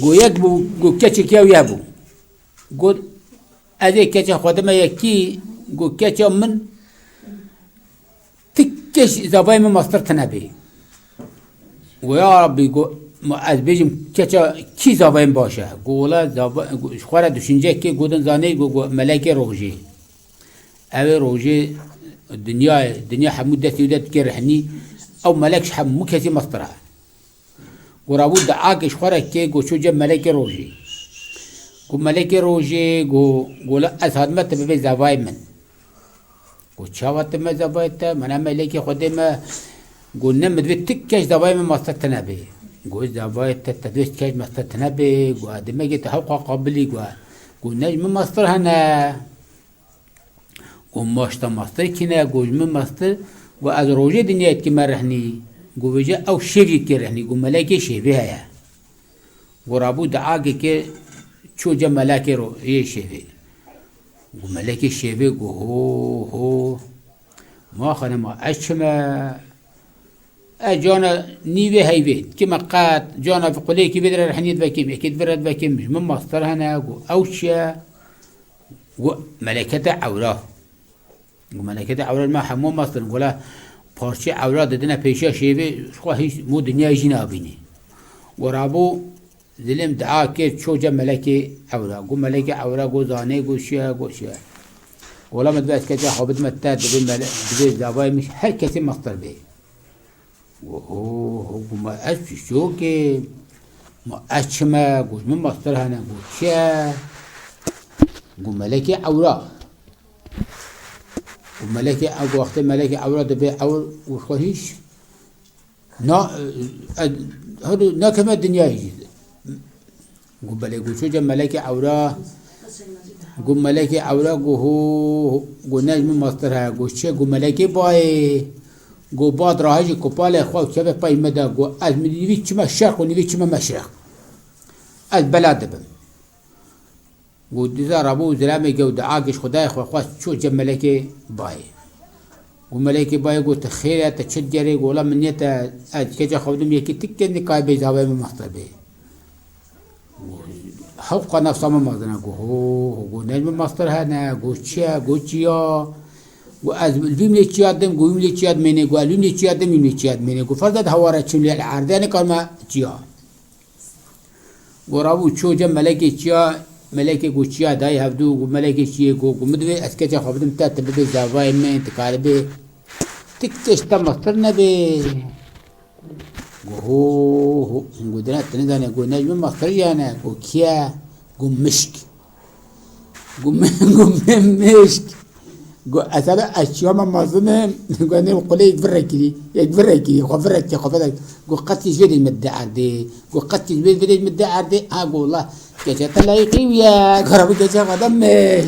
گو یک بو گو کچی کیو یابو گو ادی کچی خودم یکی گو کچی من تکش زبای من مستر تنبی و یا ربی گو از بیجم کچی کی زبایم باشه گولا زبا خوره düşünce کی گودن زانی گو ملک روجی اوی روجی دنیا حمود دتی ودت کرهنی او ملكش حمو كتي مسترها ورابود دعاكش خورك جو شو جاب ملك روجي جو ملك روجي جو لا أسهد ما تبي زواي من جو شاوت ما زوايت من ملك خدمة جو نم تبي تكش زواي من مسترتنا به جو زوايت تدوس كش مسترتنا به جو دم جت حقق قبلي جو نجم مستر هنا جو ماشتا مستر كنا جو من مستر و از روجه دنیا که مرهنی گویجه او شیوی که رهنی گو ملکه شیوی هیا و رابو دعاگه که چو جا ملکه رو یه شیوی گو ملکه شیوی گو هو ما خانه ما اشما جانا نیوه هیوید که مقاد جانا في قلی که بدر رحنید بکیم اکید برد بکیم من مصدر هنه گو اوشا گو ملکه عورا گو ملکه عورا ما حمو مصدر گولا پارچه عورا دادن پیشا شیوه خواهیش مو دنیای جی نابینی و رابو ظلم دعا کرد چو جا ملکه عورا گو ملکه عورا گو زانه گو شیا گولا مدبعت کجا حابد متاد دبی زبای مش هر کسی مصدر بی گو ما اش شو که ما اشما گو من مصدر هنه گو چیا گو ملکه عورا وملكي أو وقت ملكي أولاد بي أول وخوهيش نا هذا نا كما الدنيا يجي قم بلكي شو جم ملكي أورا قم ملكي أورا قو نجم مصدرها قو شيء قو ملكي باي قو بعد راهجي كوبالي خواه كيف باي مدى قو از نيفي كما الشرق ونيفي كما مشرق از بلاد بم وديزا رابو زلامي جو دعاقش خداي خواست شو جب ملكي باي وملكي باي قو تخيرا تشجري قولا من يتا كجا خودم يكي تكن نقاي بيزاوي من مخطر بي حقا نفسا من مخطرنا قو نجم مخطر هانا قو تشيا قو از الفيم لي تشياد دم قو يم لي تشياد مني قو الفيم لي تشياد دم يم لي تشياد مني قو فردد هوارا تشم لي العرداني كالما تشيا قو رابو شو جب ملكي تشيا ملكي قوشيا داي هفدو ملكي شيء قو مدوي اسكتا خبدم تا تبدي زواي من تكاربي تكتش تمسترنا بي قو دنا تنزاني قو نجم مصريانا قو كيا قو مشك قو مشك قو أسابة أشياء ما مظلم قو أنا بقولي يكبركي خفرك قو قتل جديد المدعر دي قو قتل جديد المدعر دي قو الله كذا تلاقي ويا قرب كذا قدمش